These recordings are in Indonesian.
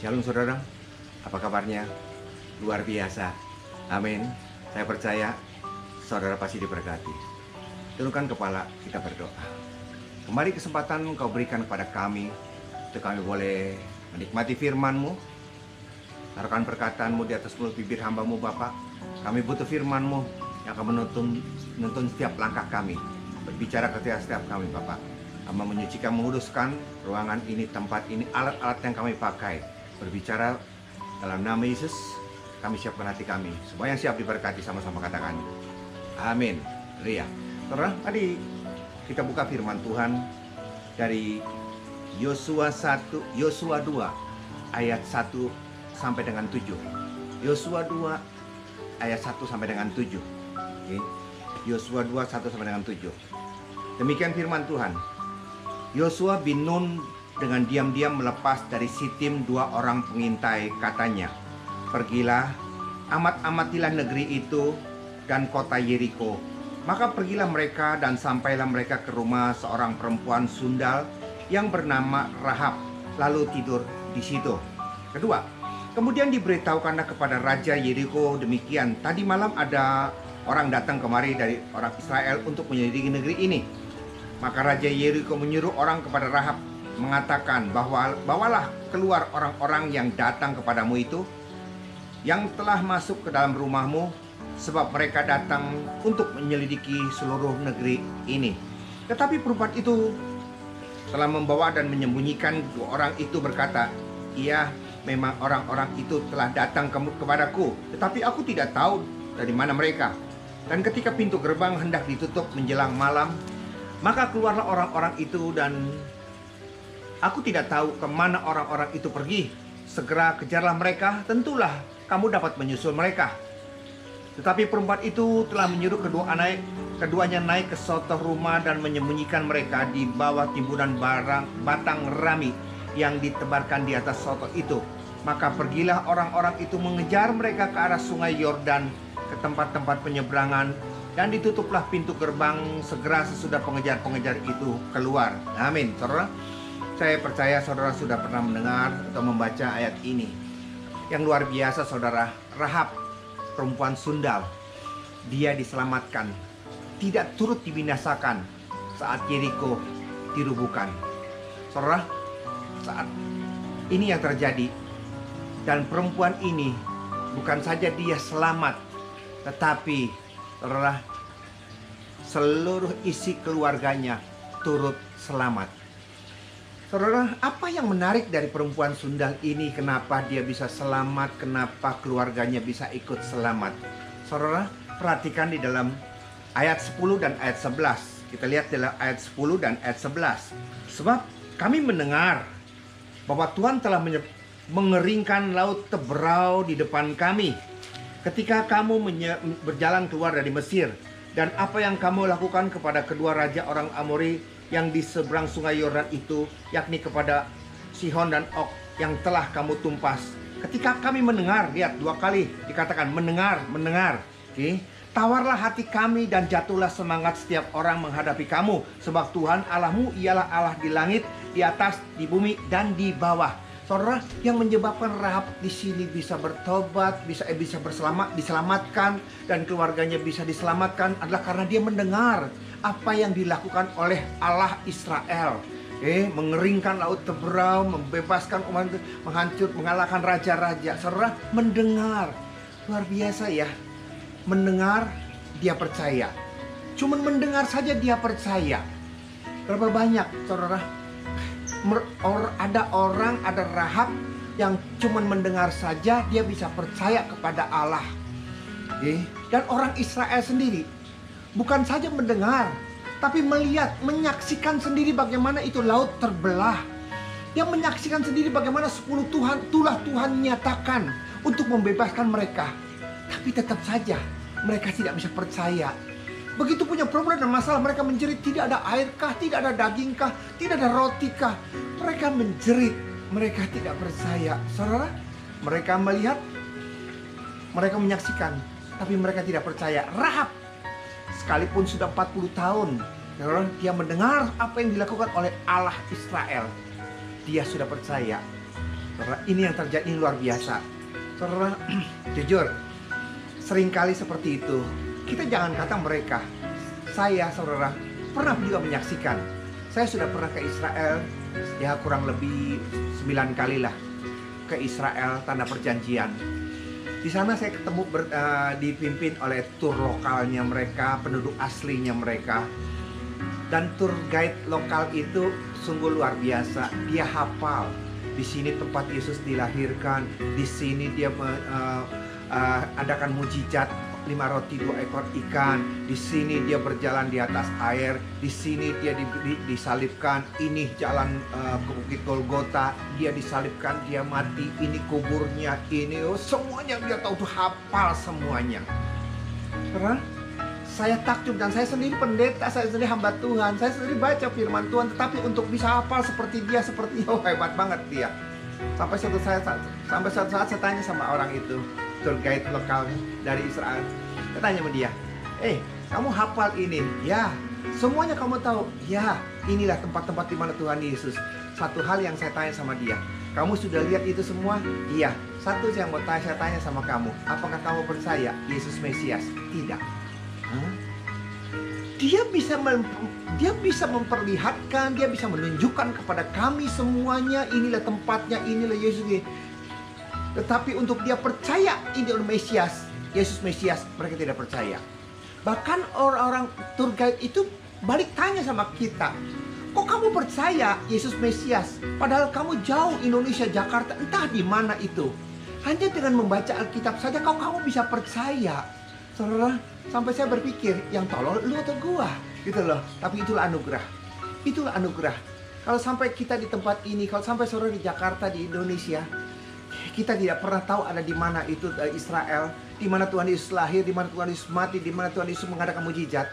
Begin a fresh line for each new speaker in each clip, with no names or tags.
Shalom saudara, apa kabarnya? Luar biasa. Amin. Saya percaya saudara pasti diberkati. Tundukkan kepala, kita berdoa. Kembali kesempatan Engkau berikan kepada kami untuk kami boleh menikmati firman-Mu. Taruhkan perkataan-Mu di atas mulut bibir hamba-Mu Bapa. Kami butuh firman-Mu yang akan menuntun setiap langkah kami. Berbicara ke setiap kami Bapak. Hamba menyucikan, menguduskan ruangan ini, tempat ini, alat-alat yang kami pakai. Berbicara dalam nama Yesus, kami siapkan hati kami. Semua yang siap diberkati, sama-sama katakan amin. Ria. Saudara, tadi kita buka firman Tuhan dari Yosua 2 ayat 1 sampai dengan 7. Yosua 2 ayat 1 sampai dengan 7. Oke. Yosua 2 1 sampai dengan 7. Demikian firman Tuhan. Yosua bin Nun dengan diam-diam melepas dari Sitim 2 orang pengintai, katanya, "Pergilah, amatilah negeri itu dan kota Yeriko." Maka pergilah mereka dan sampailah mereka ke rumah seorang perempuan sundal yang bernama Rahab, lalu tidur di situ. Kedua, kemudian diberitahukanlah kepada Raja Yeriko demikian, "Tadi malam ada orang datang kemari dari orang Israel untuk menyelidiki negeri ini." Maka Raja Yeriko menyuruh orang kepada Rahab, mengatakan, "Bawalah keluar orang-orang yang datang kepadamu itu, yang telah masuk ke dalam rumahmu, sebab mereka datang untuk menyelidiki seluruh negeri ini." Tetapi perempuan itu telah membawa dan menyembunyikan dua orang itu, berkata, "Iya, memang orang-orang itu telah datang kepadaku, tetapi aku tidak tahu dari mana mereka. Dan ketika pintu gerbang hendak ditutup menjelang malam, maka keluarlah orang-orang itu dan aku tidak tahu kemana orang-orang itu pergi. Segera kejarlah mereka, tentulah kamu dapat menyusul mereka." Tetapi perempuan itu telah menyuruh keduanya naik ke suatu rumah dan menyembunyikan mereka di bawah timbunan batang rami yang ditebarkan di atas suatu itu. Maka pergilah orang-orang itu mengejar mereka ke arah sungai Yordan, ke tempat-tempat penyeberangan, dan ditutuplah pintu gerbang segera sesudah pengejar-pengejar itu keluar. Amin. Saudara, saya percaya saudara sudah pernah mendengar atau membaca ayat ini. Yang luar biasa saudara, Rahab, perempuan sundal, dia diselamatkan, tidak turut dibinasakan saat Yeriko dirubuhkan. Saudara, saat ini yang terjadi, dan perempuan ini bukan saja dia selamat, tetapi saudara, seluruh isi keluarganya turut selamat. Saudara, apa yang menarik dari perempuan sundal ini? Kenapa dia bisa selamat? Kenapa keluarganya bisa ikut selamat? Saudara, perhatikan di dalam ayat 10 dan ayat 11. Kita lihat dalam ayat 10 dan ayat 11. "Sebab kami mendengar bahwa Tuhan telah mengeringkan laut Teberau di depan kami ketika kamu berjalan keluar dari Mesir, dan apa yang kamu lakukan kepada kedua raja orang Amori yang di seberang sungai Yordan itu, yakni kepada Sihon dan Og yang telah kamu tumpas. Ketika kami mendengar," lihat dua kali dikatakan mendengar. Oke. "Tawarlah hati kami dan jatuhlah semangat setiap orang menghadapi kamu, sebab Tuhan Allahmu ialah Allah di langit, di atas, di bumi, dan di bawah." Saudara, yang menyebabkan Rahab di sini bisa bertobat, bisa diselamatkan, dan keluarganya bisa diselamatkan adalah karena dia mendengar apa yang dilakukan oleh Allah Israel. Mengeringkan laut Teberau, membebaskan umat, mengalahkan raja-raja. Saudara, mendengar. Luar biasa ya. Mendengar, dia percaya. Cuman mendengar saja dia percaya. Berapa banyak, saudara? Ada Rahab yang cuman mendengar saja dia bisa percaya kepada Allah. Dan orang Israel sendiri bukan saja mendengar, tapi melihat, menyaksikan sendiri bagaimana itu laut terbelah. Dia menyaksikan sendiri bagaimana 10 Tuhan nyatakan untuk membebaskan mereka. Tapi tetap saja mereka tidak bisa percaya. Begitu punya problem dan masalah, mereka menjerit, tidak ada airkah, tidak ada dagingkah, tidak ada rotikah. Mereka menjerit, mereka tidak percaya. Saudara, mereka melihat, mereka menyaksikan, tapi mereka tidak percaya. Rahab, sekalipun sudah 40 tahun, dia mendengar apa yang dilakukan oleh Allah Israel, dia sudah percaya. Saudara, ini yang terjadi luar biasa. Saudara, jujur, seringkali seperti itu. Kita jangan kata mereka. Saya, saudara, pernah juga menyaksikan. Saya sudah pernah ke Israel, ya kurang lebih 9 kali lah ke Israel, Tanah Perjanjian. Di sana saya ketemu dipimpin oleh tur lokalnya mereka, penduduk aslinya mereka. Dan tour guide lokal itu sungguh luar biasa. Dia hafal. Di sini tempat Yesus dilahirkan. Di sini dia adakan mujizat 5 roti 2 ekor ikan. Di sini dia berjalan di atas air. Di sini dia disalibkan. Ini jalan ke Bukit Golgota. Dia disalibkan, dia mati. Ini kuburnya. Ini semuanya dia tahu, tuh hafal semuanya. Karena saya takjub, dan saya sendiri pendeta, saya sendiri hamba Tuhan, saya sendiri baca firman Tuhan, tetapi untuk bisa hafal seperti dia, hebat banget dia. Sampai suatu saat saya tanya sama orang itu, tour guide lokal dari Israel. Saya tanya sama dia, kamu hafal ini? Ya. Semuanya kamu tahu? Ya. Inilah tempat-tempat di mana Tuhan Yesus. Satu hal yang saya tanya sama dia, kamu sudah lihat itu semua? Iya. Satu yang mau saya tanya sama kamu, apakah kamu percaya Yesus Mesias? Tidak. Dia bisa memperlihatkan, dia bisa menunjukkan kepada kami semuanya, inilah tempatnya, inilah Yesus. Tetapi untuk dia percaya ini adalah Mesias, Yesus Mesias, mereka tidak percaya. Bahkan orang-orang tour guide itu balik tanya sama kita, kok kamu percaya Yesus Mesias? Padahal kamu jauh, Indonesia, Jakarta, entah di mana itu. Hanya dengan membaca Alkitab saja kamu bisa percaya. Saudara, sampai saya berpikir, yang tolol lu atau gua? Gitu loh. Tapi itulah anugerah. Itulah anugerah. Kalau sampai kita di tempat ini, kalau sampai saudara di Jakarta, di Indonesia, kita tidak pernah tahu ada di mana itu Israel, di mana Tuhan Yesus lahir, di mana Tuhan Yesus mati, di mana Tuhan Yesus mengadakan mujizat.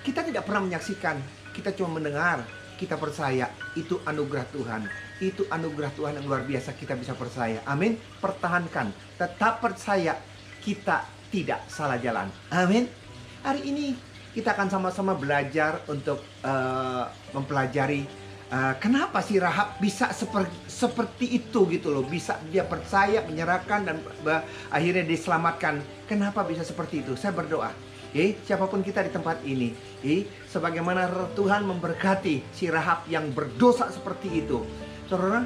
Kita tidak pernah menyaksikan, kita cuma mendengar, kita percaya. Itu anugerah Tuhan. Itu anugerah Tuhan yang luar biasa, kita bisa percaya. Amin. Pertahankan, tetap percaya, kita tidak salah jalan. Amin. Hari ini kita akan sama-sama belajar untuk mempelajari kenapa si Rahab bisa seperti itu gitu loh. Bisa dia percaya, menyerahkan, dan akhirnya diselamatkan. Kenapa bisa seperti itu? Saya berdoa, siapapun kita di tempat ini, sebagaimana Tuhan memberkati si Rahab yang berdosa seperti itu, saudara,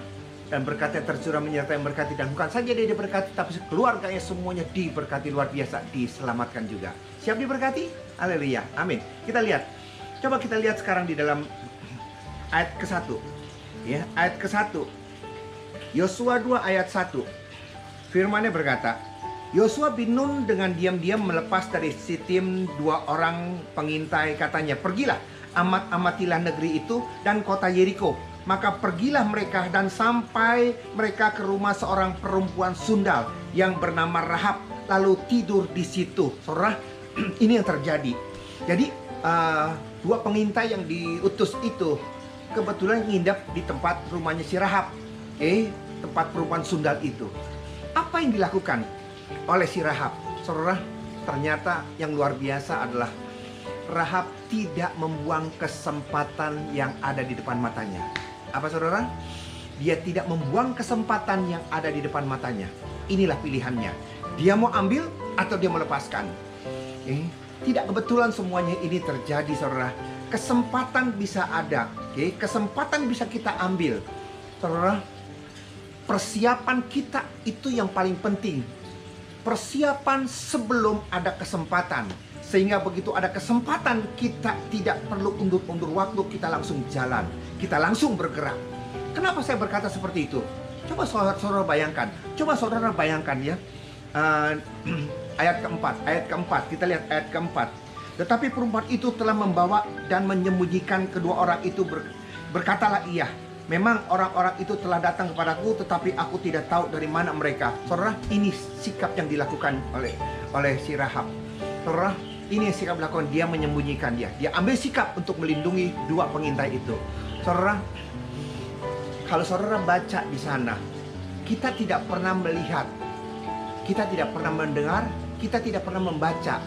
dan berkatnya tercurah menyertai, memberkati, dan bukan saja dia diberkati, tapi keluarganya semuanya diberkati luar biasa, diselamatkan juga. Siap diberkati? Haleluya, amin. Kita lihat, coba kita lihat sekarang di dalam ayat ke-1, ya, ayat ke-1, Yosua 2 ayat 1. Firman-Nya berkata, Yosua bin Nun dengan diam-diam melepas dari Sitim 2 orang pengintai, katanya, pergilah, amatilah negeri itu dan kota Yeriko. Maka pergilah mereka dan sampai mereka ke rumah seorang perempuan sundal yang bernama Rahab, lalu tidur di situ. Saudara, ini yang terjadi. Jadi 2 pengintai yang diutus itu kebetulan nginap di tempat rumahnya si Rahab, tempat perempuan sundal itu. Apa yang dilakukan oleh si Rahab? Saudara, ternyata yang luar biasa adalah Rahab tidak membuang kesempatan yang ada di depan matanya. Apa saudara? Dia tidak membuang kesempatan yang ada di depan matanya. Inilah pilihannya. Dia mau ambil atau dia melepaskan. Tidak kebetulan semuanya ini terjadi, saudara. Kesempatan bisa ada, kesempatan bisa kita ambil, saudara. Persiapan kita itu yang paling penting. Persiapan sebelum ada kesempatan. Sehingga begitu ada kesempatan, kita tidak perlu undur-undur waktu, kita langsung jalan, kita langsung bergerak. Kenapa saya berkata seperti itu? Coba saudara bayangkan, ya, ayat keempat, kita lihat ayat keempat. Tetapi perempuan itu telah membawa dan menyembunyikan kedua orang itu, berkatalah ia, memang orang-orang itu telah datang kepadaku, tetapi aku tidak tahu dari mana mereka. Saudara, ini sikap yang dilakukan oleh si Rahab. Saudara, ini yang sikap dilakukan, dia menyembunyikan dia. Dia ambil sikap untuk melindungi 2 pengintai itu. Saudara, kalau saudara baca di sana, kita tidak pernah melihat, kita tidak pernah mendengar, kita tidak pernah membaca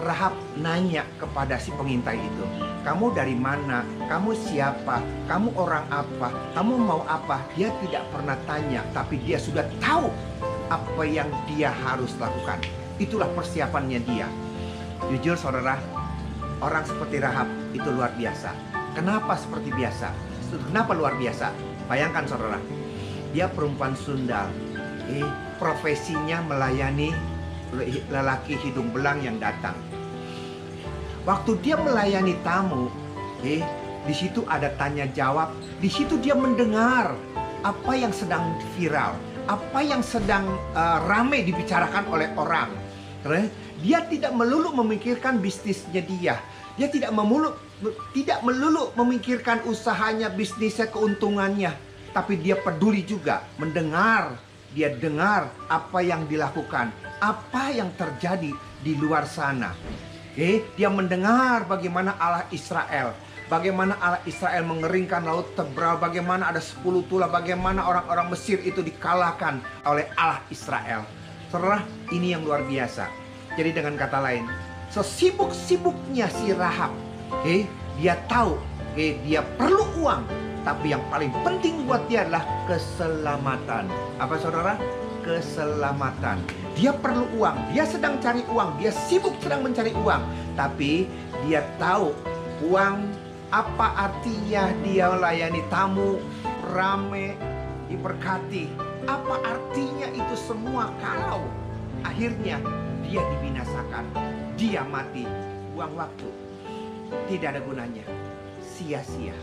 Rahab nanya kepada si pengintai itu, kamu dari mana? Kamu siapa? Kamu orang apa? Kamu mau apa? Dia tidak pernah tanya, tapi dia sudah tahu apa yang dia harus lakukan. Itulah persiapannya dia. Jujur saudara, orang seperti Rahab itu luar biasa. Kenapa seperti biasa? Kenapa luar biasa? Bayangkan saudara, dia perempuan sundal, profesinya melayani lelaki hidung belang yang datang. Waktu dia melayani tamu, di situ ada tanya jawab. Di situ dia mendengar apa yang sedang viral, apa yang sedang ramai dibicarakan oleh orang. Dia tidak melulu memikirkan bisnisnya dia. Dia tidak melulu memikirkan usahanya, bisnisnya, keuntungannya. Tapi dia peduli juga mendengar. Dia dengar apa yang dilakukan, apa yang terjadi di luar sana. Dia mendengar bagaimana Allah Israel, bagaimana Allah Israel mengeringkan laut tebal, bagaimana ada 10 tulah, bagaimana orang-orang Mesir itu dikalahkan oleh Allah Israel. Saudara, ini yang luar biasa. Jadi dengan kata lain, sesibuk-sibuknya si Rahab, dia tahu, dia perlu uang. Tapi yang paling penting buat dia adalah keselamatan. Apa saudara? Keselamatan. Dia perlu uang. Dia sedang cari uang. Dia sibuk sedang mencari uang. Tapi dia tahu uang apa artinya dia melayani tamu, rame, diberkati. Apa artinya itu semua kalau akhirnya dia dibinasakan. Dia mati. Buang waktu. Tidak ada gunanya. Sia-sia.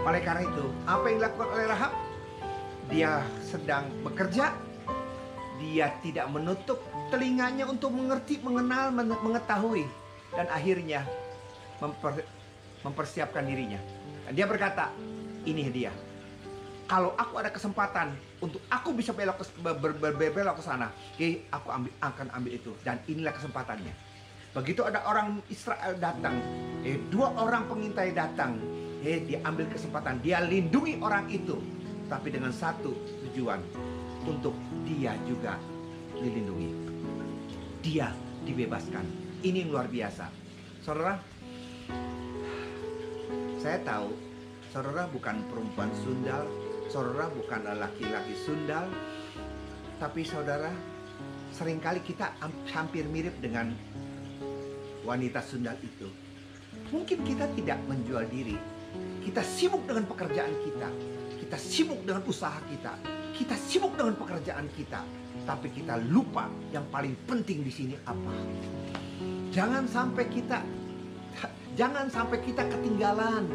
Oleh karena itu, apa yang dilakukan oleh Rahab? Dia sedang bekerja. Dia tidak menutup telinganya untuk mengerti, mengenal, mengetahui. Dan akhirnya mempersiapkan dirinya. Dan dia berkata, ini dia. Kalau aku ada kesempatan untuk aku bisa belok ke sana, aku akan ambil itu. Dan inilah kesempatannya. Begitu ada orang Israel datang, 2 orang pengintai datang, dia ambil kesempatan, dia lindungi orang itu, tapi dengan satu tujuan, untuk dia juga dilindungi, dia dibebaskan. Ini yang luar biasa. Saudara, saya tahu saudara bukan perempuan sundal, saudara bukan laki-laki sundal, tapi saudara, seringkali kita hampir mirip dengan wanita sundal itu. Mungkin kita tidak menjual diri. Kita sibuk dengan pekerjaan kita. Kita sibuk dengan usaha kita. Kita sibuk dengan pekerjaan kita. Tapi kita lupa yang paling penting di sini apa. Jangan sampai kita ketinggalan.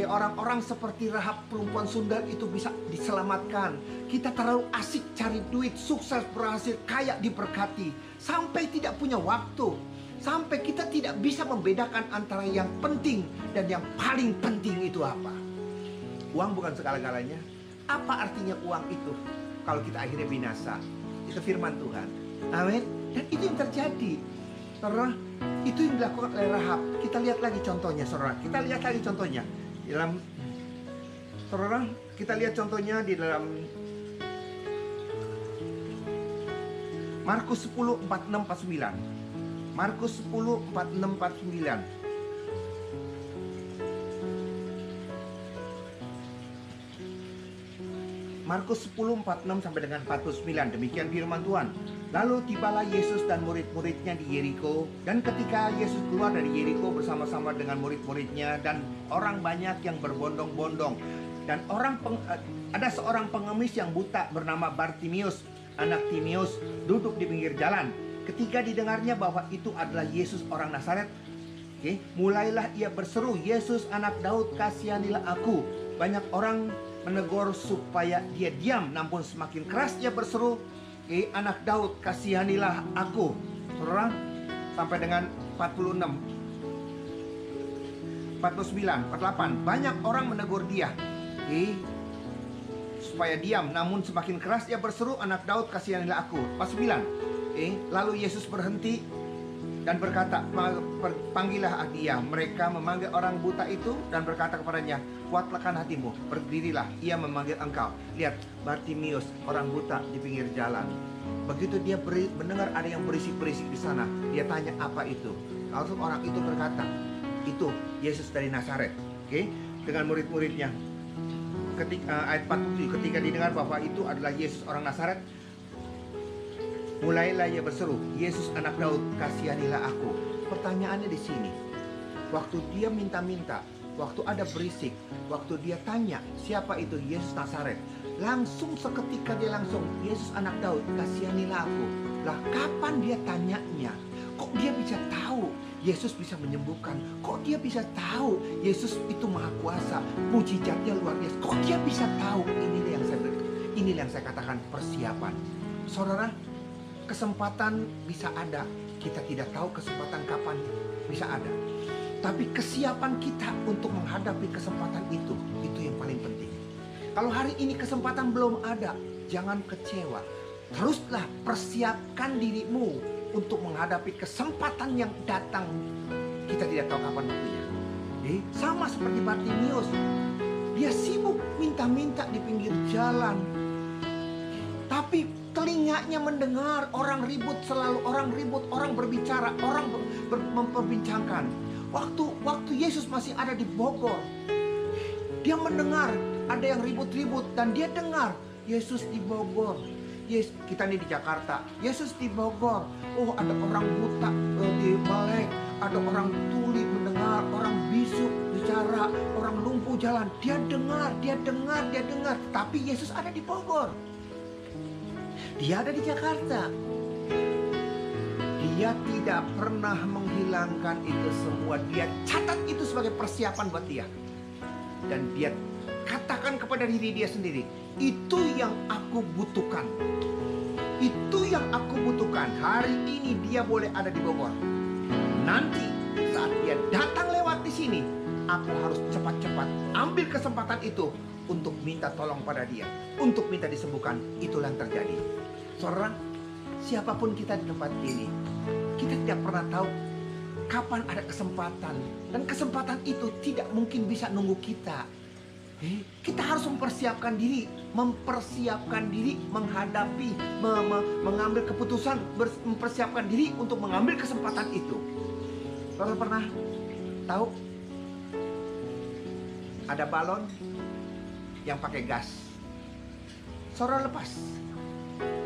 Orang-orang seperti Rahab perempuan sundal itu bisa diselamatkan. Kita terlalu asik cari duit, sukses, berhasil, kaya, diberkati. Sampai tidak punya waktu. Sampai kita tidak bisa membedakan antara yang penting dan yang paling penting itu apa. Uang bukan segala-galanya. Apa artinya uang itu kalau kita akhirnya binasa? Itu firman Tuhan. Amin. Dan itu yang terjadi. Saudara, itu yang dilakukan oleh Rahab. Kita lihat lagi contohnya, saudara. Kita lihat lagi contohnya. Saudara, kita lihat contohnya di dalam Markus 10, 46, 49. Markus 10, 46, 49. Markus 10, 46 sampai dengan 49. Demikian firman Tuhan. Lalu tibalah Yesus dan murid-muridnya di Yeriko. Dan ketika Yesus keluar dari Yeriko bersama-sama dengan murid-muridnya dan orang banyak yang berbondong-bondong. Dan ada seorang pengemis yang buta bernama Bartimius, anak Timeus, duduk di pinggir jalan. Ketika didengarnya bahwa itu adalah Yesus orang Nazaret, mulailah ia berseru, Yesus anak Daud, kasihanilah aku. Banyak orang menegur supaya dia diam, namun semakin keras ia berseru, anak Daud, kasihanilah aku. Saudara, sampai dengan 46, 49, 48. Banyak orang menegur dia, supaya diam, namun semakin keras ia berseru, anak Daud, kasihanilah aku. 49. Lalu Yesus berhenti, dan berkata, panggillah dia. Mereka memanggil orang buta itu dan berkata kepadanya, kuatkan hatimu, berdirilah, ia memanggil engkau. Lihat, Bartimius, orang buta di pinggir jalan. Begitu dia mendengar ada yang berisik-berisik di sana, dia tanya apa itu. Langsung orang itu berkata, itu Yesus dari Nazaret. Oke, dengan murid-muridnya. Ayat 47, ketika didengar bahwa itu adalah Yesus orang Nazaret, mulailah ia berseru, Yesus anak Daud, kasihanilah aku. Pertanyaannya di sini, waktu dia minta-minta, waktu ada berisik, waktu dia tanya siapa itu Yesus Nazaret, langsung seketika dia langsung, Yesus anak Daud, kasihanilah aku. Lah kapan dia tanyanya? Kok dia bisa tahu Yesus bisa menyembuhkan? Kok dia bisa tahu Yesus itu maha kuasa, mujizatnya luar biasa? Kok dia bisa tahu? Inilah yang saya katakan persiapan. Saudara, kesempatan bisa ada, kita tidak tahu kesempatan kapan bisa ada. Tapi kesiapan kita untuk menghadapi kesempatan itu yang paling penting. Kalau hari ini kesempatan belum ada, jangan kecewa. Teruslah persiapkan dirimu untuk menghadapi kesempatan yang datang. Kita tidak tahu kapan waktunya. Sama seperti Bartimius, dia sibuk minta-minta di pinggir jalan, tapi telinganya mendengar orang ribut, selalu orang ribut, orang berbicara, orang memperbincangkan. Waktu Yesus masih ada di Bogor, dia mendengar ada yang ribut-ribut dan dia dengar Yesus di Bogor. Kita nih di Jakarta, Yesus di Bogor. Oh, ada orang buta di Malek, ada orang tuli mendengar, orang bisu bicara, orang lumpuh jalan. Dia dengar. Tapi Yesus ada di Bogor. Dia ada di Jakarta. Dia tidak pernah menghilangkan itu semua. Dia catat itu sebagai persiapan buat dia. Dan dia katakan kepada diri dia sendiri, itu yang aku butuhkan. Itu yang aku butuhkan. Hari ini dia boleh ada di Bogor. Nanti saat dia datang lewat di sini, aku harus cepat-cepat ambil kesempatan itu untuk minta tolong pada dia, untuk minta disembuhkan. Itulah yang terjadi. Saudara, siapapun kita di tempat ini, kita tidak pernah tahu kapan ada kesempatan. Dan kesempatan itu tidak mungkin bisa nunggu kita. Kita harus mempersiapkan diri menghadapi, mengambil keputusan, mempersiapkan diri untuk mengambil kesempatan itu. Saudara pernah tahu ada balon yang pakai gas? Saudara lepas,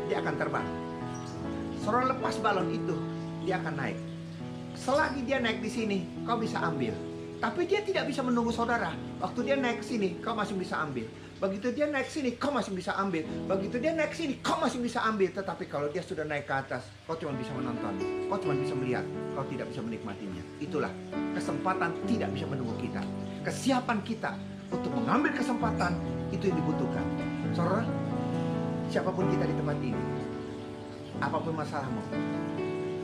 dia akan terbang. Saudara lepas balon itu, dia akan naik. Selagi dia naik di sini, kau bisa ambil. Tapi dia tidak bisa menunggu saudara. Waktu dia naik ke sini, kau masih bisa ambil. Begitu dia naik sini, kau masih bisa ambil. Begitu dia naik sini, kau masih bisa ambil. Tetapi kalau dia sudah naik ke atas, kau cuma bisa menonton. Kau cuma bisa melihat. Kau tidak bisa menikmatinya. Itulah, kesempatan tidak bisa menunggu kita. Kesiapan kita untuk mengambil kesempatan, itu yang dibutuhkan. Saudara, siapapun kita di tempat ini, apapun masalahmu,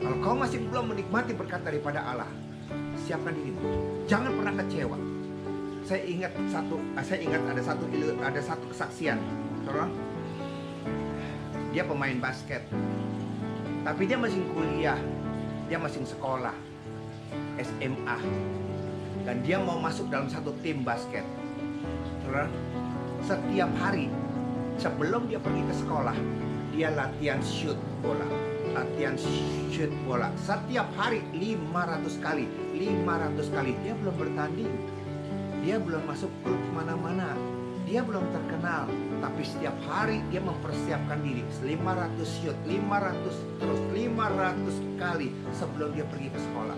kalau kau masih belum menikmati berkat daripada Allah, siapkan dirimu. Jangan pernah kecewa. Saya ingat ada satu kesaksian. Saudara, dia pemain basket, tapi dia masih kuliah, dia masih sekolah SMA, dan dia mau masuk dalam satu tim basket. Saudara, setiap hari sebelum dia pergi ke sekolah, dia latihan shoot bola. Setiap hari 500 kali. Dia belum bertanding, dia belum masuk klub mana-mana, dia belum terkenal, tapi setiap hari dia mempersiapkan diri. 500 shoot, 500 kali sebelum dia pergi ke sekolah.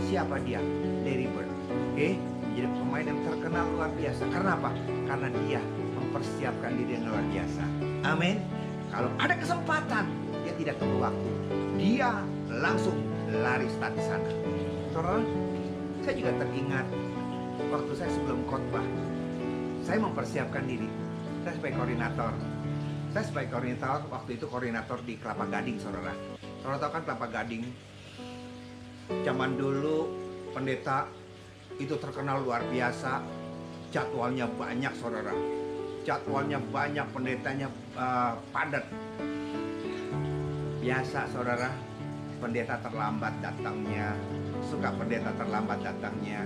Siapa dia? Larry Bird. Jadi pemain yang terkenal luar biasa. Karena apa? Karena dia mempersiapkan diri yang luar biasa. Amin. Kalau ada kesempatan, dia tidak tunggu waktu, dia langsung lari start di sana. Saudara, saya juga teringat waktu saya sebelum khotbah, saya mempersiapkan diri. Saya sebagai koordinator. Waktu itu koordinator di Kelapa Gading, saudara. Saudara tahu kan Kelapa Gading? Zaman dulu pendeta itu terkenal luar biasa. Jadwalnya banyak, saudara. Jadwalnya banyak, pendetanya padat. Biasa, saudara. pendeta terlambat datangnya, suka pendeta terlambat datangnya.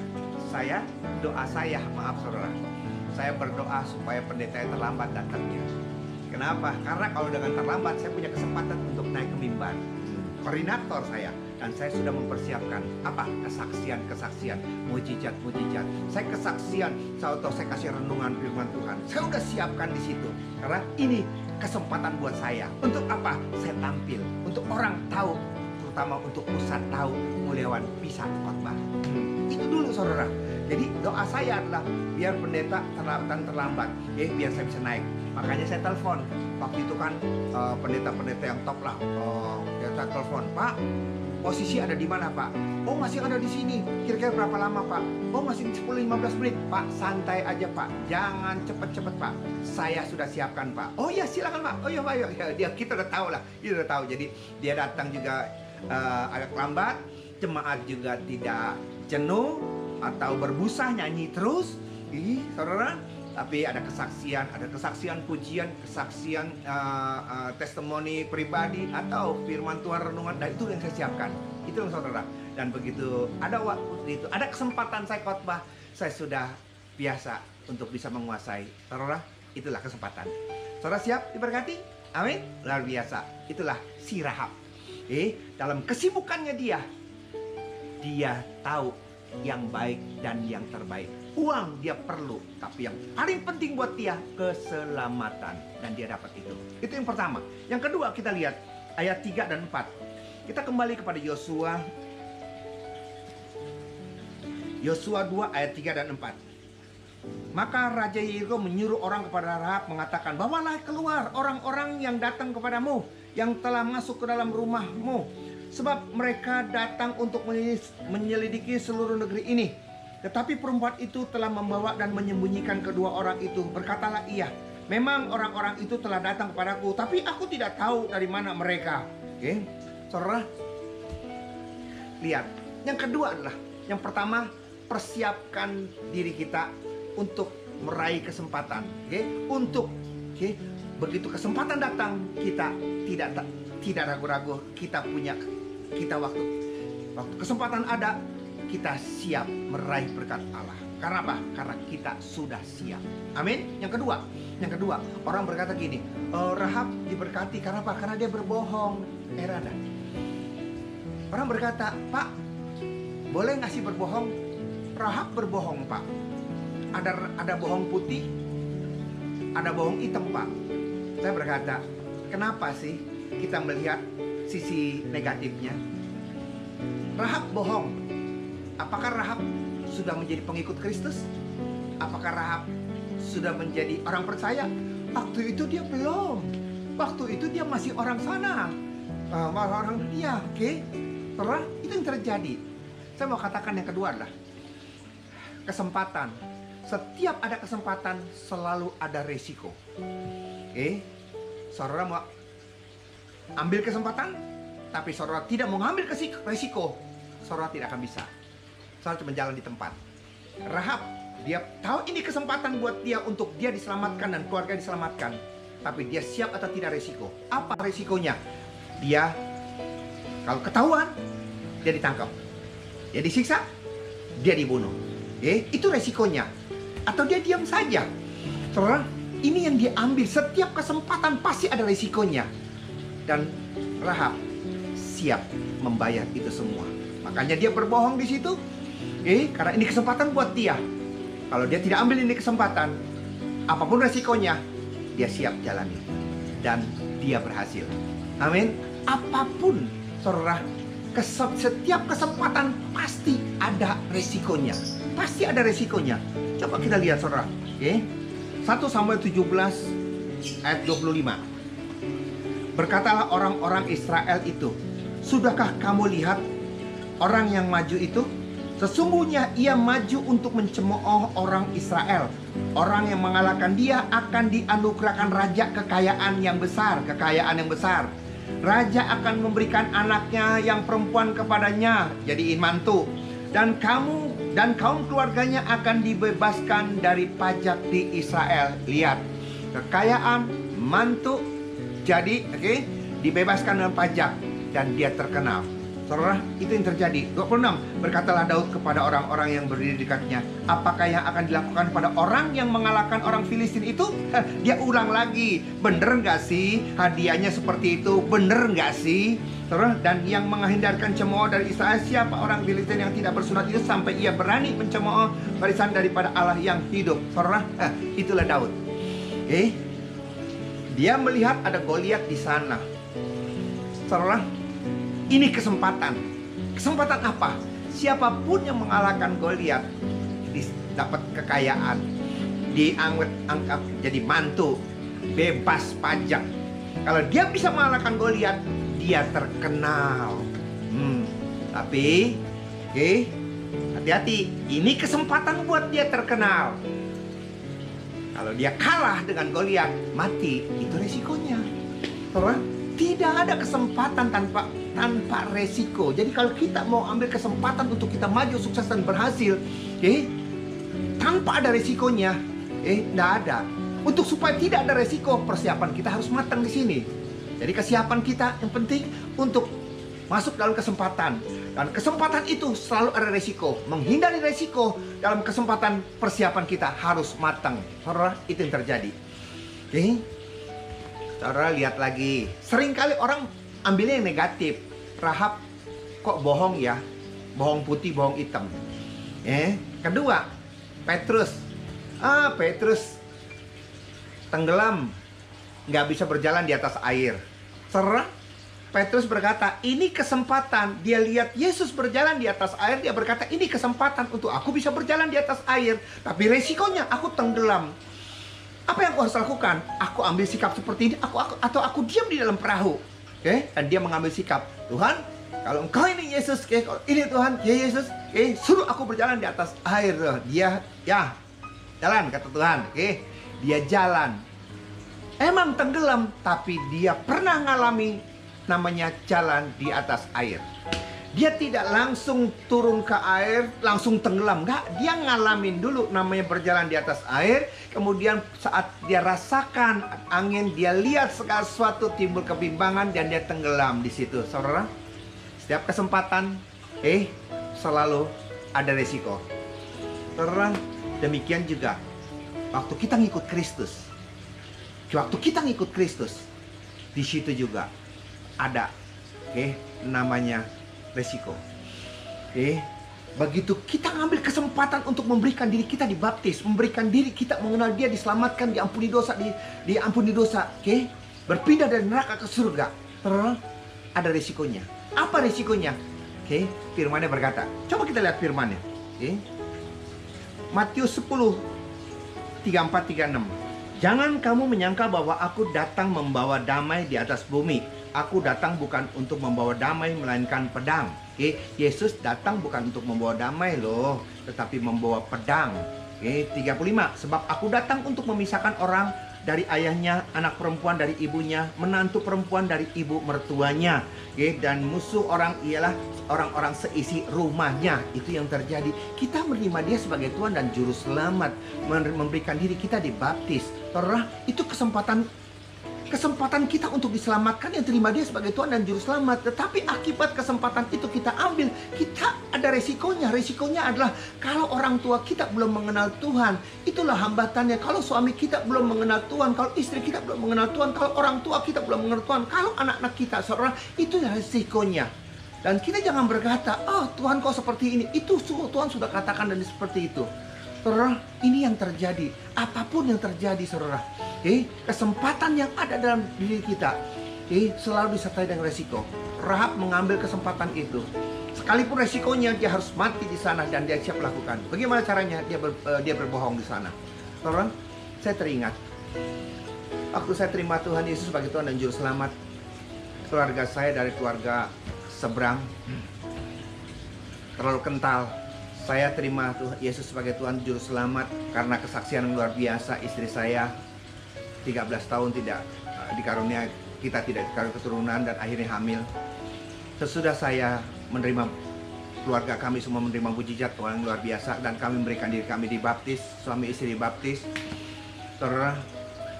Doa saya, maaf saudara, saya berdoa supaya pendeta yang terlambat datangnya. Kenapa? Karena kalau dengan terlambat saya punya kesempatan untuk naik ke mimbar, koordinator saya, dan saya sudah mempersiapkan apa? Kesaksian, mujizat. Saya kesaksian, saya kasih renungan firman Tuhan. Saya udah siapkan di situ. Karena ini kesempatan buat saya. Untuk apa? Saya tampil, untuk orang tahu, terutama untuk pusat tahu Mulyawan bisa khotbah. Itu dulu saudara. Jadi doa saya adalah biar pendeta terlambat, biar saya bisa naik. Makanya saya telepon. Waktu itu kan pendeta-pendeta yang top lah. Saya telepon, Pak, posisi ada di mana Pak? Oh masih ada di sini. Kira-kira berapa lama Pak? Oh masih 10-15 menit. Pak santai aja Pak, jangan cepet-cepet Pak. Saya sudah siapkan Pak. Oh ya silakan Pak. Oh ya Pak, ya, kita udah tahu lah. Kita udah tahu. Jadi dia datang juga agak lambat. Jemaat juga tidak jenuh atau berbusa nyanyi terus. Saudara. Tapi ada kesaksian pujian, kesaksian testimoni pribadi atau firman Tuhan renungan, dan itu yang saya siapkan. Itu yang saudara. Dan begitu ada waktu itu, ada kesempatan saya khotbah, saya sudah biasa untuk bisa menguasai. Saudara, itulah kesempatan. Saudara siap diberkati? Amin. Luar biasa. Itulah si Rahab. Dalam kesibukannya dia tahu yang baik dan yang terbaik. Uang dia perlu, tapi yang paling penting buat dia keselamatan, dan dia dapat itu. Itu yang pertama. Yang kedua kita lihat ayat 3 dan 4. Kita kembali kepada Yosua 2 ayat 3 dan 4. Maka Raja Yeriko menyuruh orang kepada Rahab mengatakan, bawalah keluar orang-orang yang datang kepadamu, yang telah masuk ke dalam rumahmu, sebab mereka datang untuk menyelidiki seluruh negeri ini. Tetapi perempuan itu telah membawa dan menyembunyikan kedua orang itu. Berkatalah ia, memang orang-orang itu telah datang kepadaku, tapi aku tidak tahu dari mana mereka. Saudara, lihat. Yang kedua adalah, yang pertama, persiapkan diri kita untuk meraih kesempatan. Begitu kesempatan datang, kita tidak ragu-ragu. Kita waktu kesempatan ada, kita siap meraih berkat Allah. Karena apa? Karena kita sudah siap. Amin. Yang kedua, orang berkata gini, Rahab diberkati karena apa? Karena dia berbohong. Rada. Orang berkata, Pak, boleh nggak sih berbohong? Rahab berbohong Pak. Ada bohong putih, ada bohong hitam Pak. Saya berkata, kenapa sih kita melihat sisi negatifnya? Rahab bohong. Apakah Rahab sudah menjadi pengikut Kristus? Apakah Rahab sudah menjadi orang percaya? Waktu itu dia belum. Waktu itu dia masih orang sana, orang dunia. Terus itu yang terjadi. Saya mau katakan yang kedua adalah kesempatan. Setiap ada kesempatan selalu ada resiko. Saudara mau ambil kesempatan, tapi saudara tidak mau ngambil resiko, saudara tidak akan bisa. Saudara cuma jalan di tempat. Rahab, dia tahu ini kesempatan buat dia untuk dia diselamatkan dan keluarga diselamatkan. Tapi dia siap atau tidak resiko? Apa resikonya? Dia kalau ketahuan, dia ditangkap, dia disiksa, dia dibunuh. Itu resikonya. Atau dia diam saja. Saudara, ini yang dia ambil. Setiap kesempatan pasti ada resikonya. Dan Rahab siap membayar itu semua. Makanya dia berbohong di situ. Karena ini kesempatan buat dia. Kalau dia tidak ambil ini kesempatan, apapun resikonya, dia siap jalani. Dan dia berhasil. Amin. Apapun, saudara, setiap kesempatan pasti ada resikonya. Pasti ada resikonya. Coba kita lihat saudara. 1 Samuel 17 ayat 25. Berkatalah orang-orang Israel itu, sudahkah kamu lihat orang yang maju itu? Sesungguhnya ia maju untuk mencemooh orang Israel. Orang yang mengalahkan dia akan dianugerahkan raja kekayaan yang besar. Raja akan memberikan anaknya yang perempuan kepadanya, jadiin mantu. Dan kaum keluarganya akan dibebaskan dari pajak di Israel. Lihat, kekayaan, mantu, jadi dibebaskan dari pajak. Dan dia terkenal. Saudara, itu yang terjadi. 26, berkatalah Daud kepada orang-orang yang berdiri dekatnya, apakah yang akan dilakukan pada orang yang mengalahkan orang Filistin itu? Dia ulang lagi, bener nggak sih hadiahnya seperti itu? Bener nggak sih? Saudara, dan yang menghindarkan cemooh dari Israel, siapa orang Filistin yang tidak bersunat itu sampai ia berani mencemooh barisan daripada Allah yang hidup? Saudara, itulah Daud. Dia melihat ada Goliat di sana. Saudara, ini kesempatan. Kesempatan apa? Siapapun yang mengalahkan Goliat dapat kekayaan, diangkat jadi mantu, bebas pajak. Kalau dia bisa mengalahkan Goliat, dia terkenal. Tapi, hati-hati. Ini kesempatan buat dia terkenal. Kalau dia kalah dengan Goliat, mati. Itu resikonya. Saudara, tidak ada kesempatan tanpa resiko. Jadi kalau kita mau ambil kesempatan untuk kita maju, sukses dan berhasil, tanpa ada resikonya, tidak ada. Untuk supaya tidak ada resiko, persiapan kita harus matang di sini. Jadi kesiapan kita yang penting untuk masuk dalam kesempatan. Dan kesempatan itu selalu ada resiko. Menghindari resiko dalam kesempatan, persiapan kita harus matang. Saudara, itu yang terjadi. Saudara, lihat lagi. Seringkali orang ambilnya yang negatif. Rahab kok bohong ya? Bohong putih, bohong hitam. Kedua, Petrus. Petrus tenggelam, nggak bisa berjalan di atas air. Saudara, Petrus berkata, ini kesempatan. Dia lihat Yesus berjalan di atas air. Dia berkata, ini kesempatan untuk aku bisa berjalan di atas air. Tapi resikonya aku tenggelam. Apa yang aku harus lakukan? Aku ambil sikap seperti ini, atau aku diam di dalam perahu. Dan dia mengambil sikap, Tuhan, kalau engkau ini Yesus, kalau ini Tuhan, ya Yesus, suruh aku berjalan di atas air. Dia, jalan, kata Tuhan. Dia jalan. Emang tenggelam, tapi dia pernah ngalami namanya jalan di atas air. Dia tidak langsung turun ke air, langsung tenggelam. Enggak, dia ngalamin dulu namanya berjalan di atas air. Kemudian saat dia rasakan angin, dia lihat segala sesuatu, timbul kebimbangan dan dia tenggelam di situ. Saudara, setiap kesempatan selalu ada resiko. Saudara, demikian juga waktu kita ngikut Kristus. Waktu kita ngikut Kristus, di situ juga ada namanya resiko. Begitu kita ngambil kesempatan untuk memberikan diri kita dibaptis, memberikan diri kita mengenal Dia, diselamatkan, diampuni dosa, diampuni dosa, berpindah dari neraka ke surga. Ada resikonya. Apa resikonya? Firman-Nya berkata. Coba kita lihat firman-Nya. Matius 10 34-36. Jangan kamu menyangka bahwa aku datang membawa damai di atas bumi. Aku datang bukan untuk membawa damai, melainkan pedang. Yesus datang bukan untuk membawa damai loh, tetapi membawa pedang. 35. Sebab aku datang untuk memisahkan orang dari ayahnya, anak perempuan dari ibunya, menantu perempuan dari ibu mertuanya. Dan musuh orang ialah orang-orang seisi rumahnya. Itu yang terjadi. Kita menerima Dia sebagai Tuhan dan Juru Selamat, memberikan diri kita dibaptis. Saudara, itu kesempatan kita untuk diselamatkan, yang terima Dia sebagai Tuhan dan Juru Selamat. Tetapi akibat kesempatan itu kita ambil, kita ada resikonya. Resikonya adalah kalau orang tua kita belum mengenal Tuhan, itulah hambatannya. Kalau suami kita belum mengenal Tuhan, kalau istri kita belum mengenal Tuhan, kalau orang tua kita belum mengenal Tuhan, kalau anak-anak kita, saudara, itulah resikonya. Dan kita jangan berkata, Tuhan kau seperti ini. Itu Tuhan sudah katakan dan seperti itu. Saudara, ini yang terjadi. Apapun yang terjadi, saudara, kesempatan yang ada dalam diri kita selalu disertai dengan resiko. Rahab mengambil kesempatan itu. Sekalipun resikonya dia harus mati di sana dan dia siap lakukan. Bagaimana caranya dia berbohong di sana? Saudara, saya teringat waktu saya terima Tuhan Yesus sebagai Tuhan dan Juru Selamat, keluarga saya dari keluarga seberang terlalu kental. Saya terima Tuhan Yesus sebagai Tuhan Juru Selamat karena kesaksian yang luar biasa. Istri saya 13 tahun tidak dikarunia, kita tidak dikarunia keturunan dan akhirnya hamil. Sesudah saya menerima, keluarga kami semua menerima mujizat Tuhan yang luar biasa, dan kami memberikan diri kami dibaptis, suami istri dibaptis, saudara,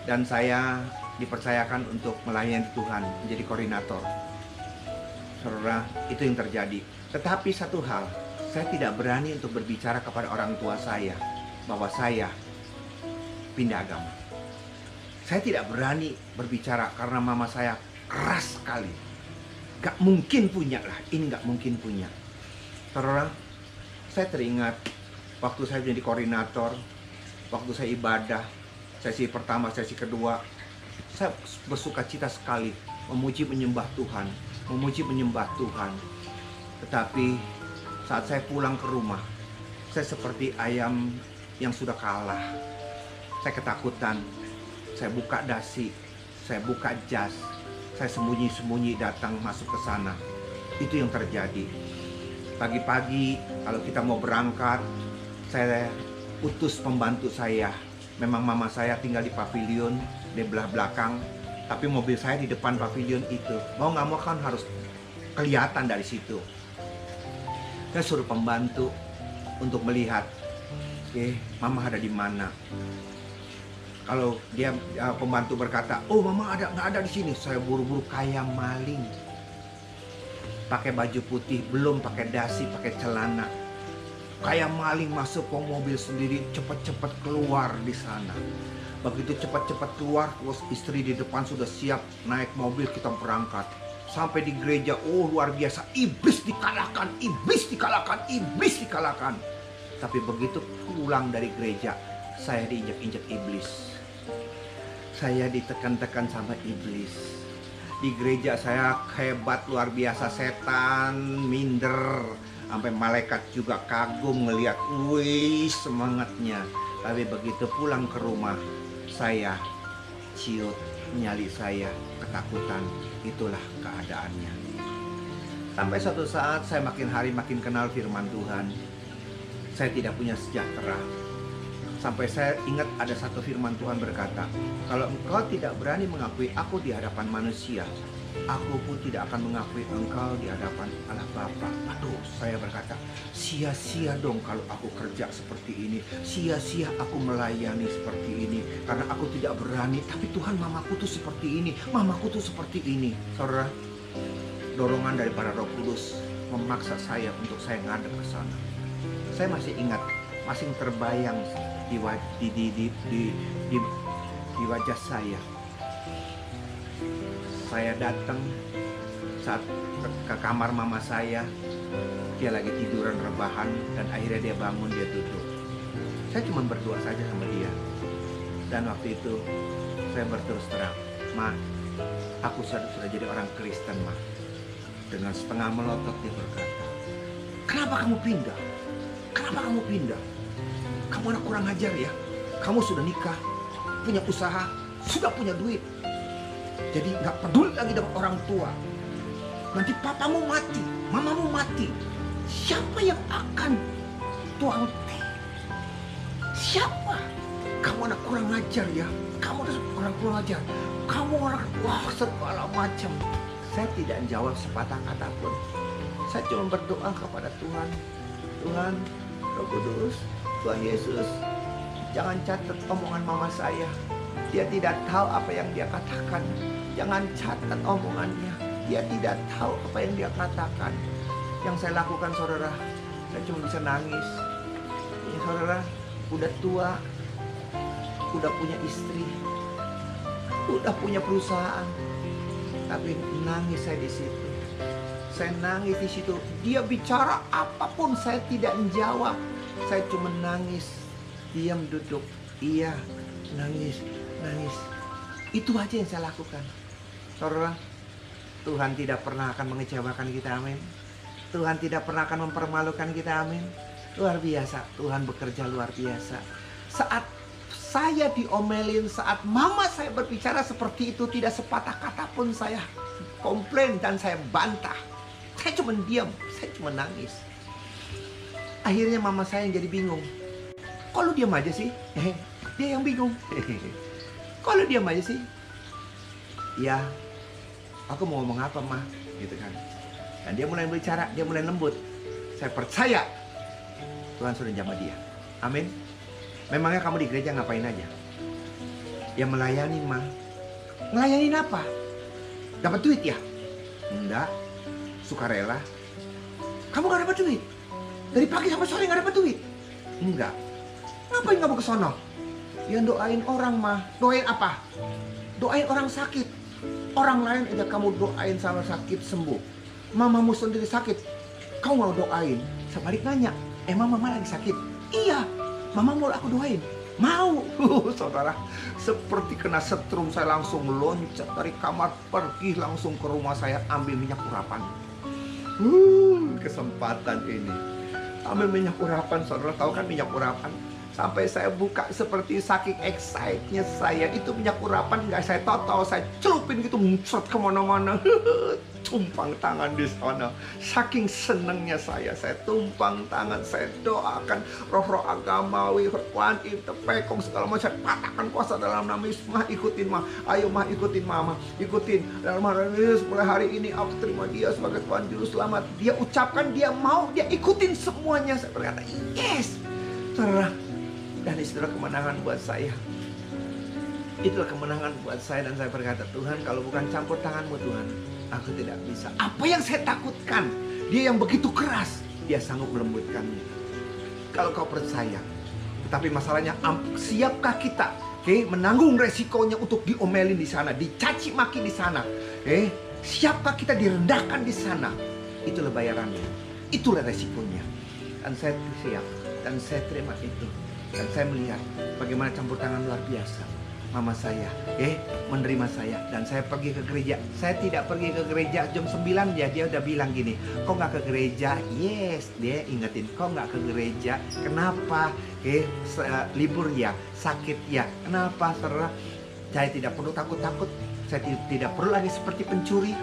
dan saya dipercayakan untuk melayani Tuhan, menjadi koordinator. Saudara, itu yang terjadi. Tetapi satu hal, saya tidak berani untuk berbicara kepada orang tua saya bahwa saya pindah agama. Saya tidak berani berbicara karena mama saya keras sekali. Gak mungkin punya lah, ini gak mungkin punya. Saudara, saya teringat waktu saya menjadi koordinator, waktu saya ibadah, sesi pertama, sesi kedua, saya bersuka cita sekali memuji menyembah Tuhan, memuji menyembah Tuhan. Tetapi saat saya pulang ke rumah, saya seperti ayam yang sudah kalah. Saya ketakutan, saya buka dasi, saya buka jas, saya sembunyi-sembunyi datang masuk ke sana. Itu yang terjadi. Pagi-pagi kalau kita mau berangkat, saya utus pembantu saya. Memang mama saya tinggal di pavilion di belah belakang, tapi mobil saya di depan pavilion itu. Mau nggak mau kan harus kelihatan dari situ. Saya suruh pembantu untuk melihat, mama ada di mana. Kalau dia pembantu berkata, oh mama nggak ada di sini, saya buru-buru kayak maling. Pakai baju putih, belum pakai dasi, pakai celana. Kayak maling masuk ke mobil sendiri, cepat-cepat keluar di sana. Begitu cepat-cepat keluar, terus istri di depan sudah siap naik mobil, kita berangkat. Sampai di gereja, oh luar biasa, iblis dikalahkan, iblis dikalahkan, iblis dikalahkan. Tapi begitu pulang dari gereja, saya diinjak-injak iblis. Saya ditekan-tekan sama iblis. Di gereja saya hebat, luar biasa, setan minder. Sampai malaikat juga kagum ngelihat, wih semangatnya. Tapi begitu pulang ke rumah, saya ciut nyali saya, ketakutan. Itulah keadaannya. Sampai suatu saat saya makin hari makin kenal firman Tuhan. Saya tidak punya sejahtera. Sampai saya ingat ada satu firman Tuhan berkata, kalau engkau tidak berani mengakui aku di hadapan manusia, aku pun tidak akan mengakui engkau di hadapan Allah Bapa. Aduh, saya berkata, sia-sia dong kalau aku kerja seperti ini. Sia-sia aku melayani seperti ini. Karena aku tidak berani. Tapi Tuhan, mamaku tuh seperti ini. Mamaku tuh seperti ini. Saudara, dorongan dari para Roh Kudus memaksa saya untuk saya ngadep ke sana. Saya masih ingat, masih terbayang di wajah saya. Saya datang saat ke kamar mama saya. Dia lagi tiduran rebahan dan akhirnya dia bangun, dia duduk. Saya cuma berdoa saja sama dia. Dan waktu itu saya berterus terang, Ma, aku sudah jadi orang Kristen, Ma. Dengan setengah melotot dia berkata, kenapa kamu pindah? Kenapa kamu pindah? Kamu anak kurang ajar ya. Kamu sudah nikah, punya usaha, sudah punya duit. Jadi gak peduli lagi dengan orang tua. Nanti papamu mati, mamamu mati. Siapa yang akan tuang teh? Siapa? Kamu anak kurang ajar ya. Kamu orang kurang ajar. Kamu orang, wah segala macam. Saya tidak jawab sepatah kata pun. Saya cuma berdoa kepada Tuhan. Tuhan, Roh Kudus, Tuhan Yesus, jangan catat omongan mama saya. Dia tidak tahu apa yang dia katakan. Jangan catat omongannya. Dia tidak tahu apa yang dia katakan. Yang saya lakukan, saudara, saya cuma bisa nangis. Ini saudara, udah tua, udah punya istri, udah punya perusahaan, tapi nangis saya di situ. Saya nangis di situ. Dia bicara apapun saya tidak menjawab. Saya cuma nangis, diam duduk. Iya, nangis. Itu aja yang saya lakukan. Saudara, Tuhan tidak pernah akan mengecewakan kita, amin. Tuhan tidak pernah akan mempermalukan kita, amin. Luar biasa, Tuhan bekerja luar biasa. Saat saya diomelin, saat mama saya berbicara seperti itu, tidak sepatah kata pun saya komplain dan saya bantah. Saya cuma diam, saya cuma nangis. Akhirnya mama saya yang jadi bingung. Kok lu diam aja sih? Dia yang bingung. Kok lu diam aja sih? Ya, aku mau ngomong apa, Ma? Gitu kan. Dan dia mulai berbicara, dia mulai lembut. Saya percaya Tuhan sudah jamah dia. Amin. Memangnya kamu di gereja ngapain aja? Ya melayani, Ma. Ngelayanin apa? Dapat duit ya? Enggak. sukarela. Kamu gak dapat duit? Dari pagi sampai sore gak dapat duit? Enggak. Ngapain kamu ke sono? Ya doain orang mah. Doain apa? Doain orang sakit. Orang lain aja kamu doain sama sakit sembuh. Mamamu sendiri sakit, kau mau doain? Sebalik nanya, emang mama lagi sakit? Iya, mama mau aku doain. Mau. Saudara, seperti kena setrum, saya langsung loncat dari kamar, pergi langsung ke rumah saya, ambil minyak urapan. Kesempatan ini. Ambil minyak urapan, saudara tahu kan minyak urapan? Sampai saya buka seperti saking excite-nya saya. Itu minyak urapan nggak saya tahu, saya celupin gitu, muncrat kemana-mana. Tumpang tangan di sana. Saking senengnya saya tumpang tangan, saya doakan roh-roh agamawi, Kuan Im, Tepekong, segala macam. Patahkan kuasa dalam nama Yesus. Mah ikutin mah, ayo mah ikutin mama, ikutin dalam nama Yesus. Mulai hari ini aku terima dia sebagai Tuhan Juru Selamat. Dia ucapkan, dia mau, dia ikutin semuanya. Saya berkata, yes, saudara. Dan itulah kemenangan buat saya. Itulah kemenangan buat saya. Dan saya berkata, Tuhan, kalau bukan campur tangan-Mu Tuhan, aku tidak bisa. Apa yang saya takutkan, Dia yang begitu keras, Dia sanggup melembutkannya. Kalau kau percaya. Tetapi masalahnya, siapkah kita menanggung resikonya untuk diomelin di sana, dicaci maki di sana? Siapkah kita direndahkan di sana? Itulah bayarannya. Itulah resikonya. Dan saya siap. Dan saya terima itu. Dan saya melihat bagaimana campur tangan luar biasa mama saya menerima saya. Dan saya pergi ke gereja. Saya tidak pergi ke gereja jam 9 ya. Dia udah bilang gini, kok gak ke gereja? Yes, dia ingetin, kok gak ke gereja? Kenapa? Libur ya, sakit ya. Kenapa, saudara? Saya tidak perlu takut-takut. Saya tidak perlu lagi seperti pencuri.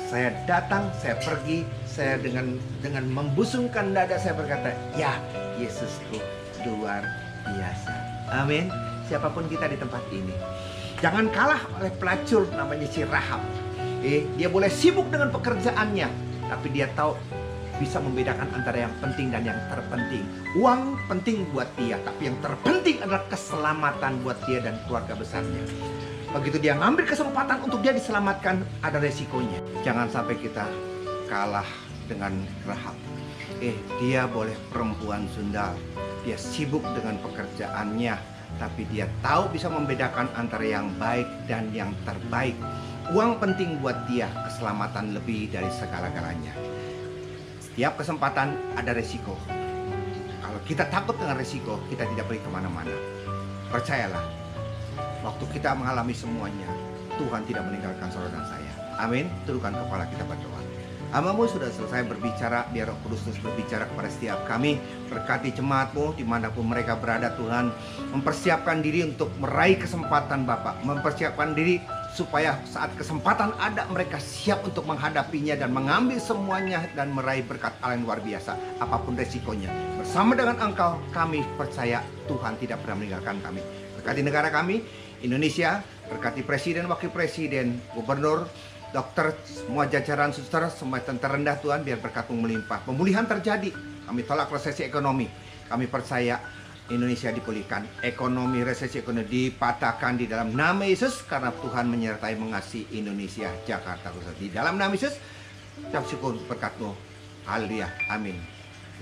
Saya datang, saya pergi. Saya dengan membusungkan dada saya berkata, ya Yesusku luar biasa. Amin. Siapapun kita di tempat ini, jangan kalah oleh pelacur namanya si Rahab. Dia boleh sibuk dengan pekerjaannya, tapi dia tahu bisa membedakan antara yang penting dan yang terpenting. Uang penting buat dia, tapi yang terpenting adalah keselamatan buat dia dan keluarga besarnya. Begitu dia ngambil kesempatan untuk dia diselamatkan, ada resikonya. Jangan sampai kita kalah dengan Rahab. Dia boleh perempuan sundal, dia sibuk dengan pekerjaannya, tapi dia tahu bisa membedakan antara yang baik dan yang terbaik. Uang penting buat dia, keselamatan lebih dari segala-galanya. Setiap kesempatan ada resiko. Kalau kita takut dengan resiko, kita tidak pergi kemana-mana. Percayalah, waktu kita mengalami semuanya, Tuhan tidak meninggalkan saudara dan saya. Amin. Tundukkan kepala kita berdoa. Hamba-Mu sudah selesai berbicara, biar Roh Kudus terus berbicara kepada setiap kami. Berkati jemaat-Mu dimanapun mereka berada, Tuhan. Mempersiapkan diri untuk meraih kesempatan Bapak. Mempersiapkan diri supaya saat kesempatan ada, mereka siap untuk menghadapinya dan mengambil semuanya dan meraih berkat Allah yang luar biasa. Apapun resikonya, bersama dengan Engkau, kami percaya Tuhan tidak pernah meninggalkan kami. Berkati negara kami, Indonesia. Berkati Presiden, Wakil Presiden, Gubernur, dokter, semua jajaran suster, semua yang terendah Tuhan, biar berkat-Mu melimpah. Pemulihan terjadi. Kami tolak resesi ekonomi. Kami percaya Indonesia dipulihkan. Ekonomi, resesi ekonomi dipatahkan di dalam nama Yesus. Karena Tuhan menyertai mengasihi Indonesia, Jakarta khususnya. Di dalam nama Yesus, ucap syukur berkat-Mu. Haleluya. Amin.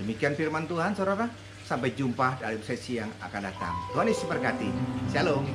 Demikian firman Tuhan, saudara. Sampai jumpa dalam sesi yang akan datang. Tuhan Yesus berkati. Shalom.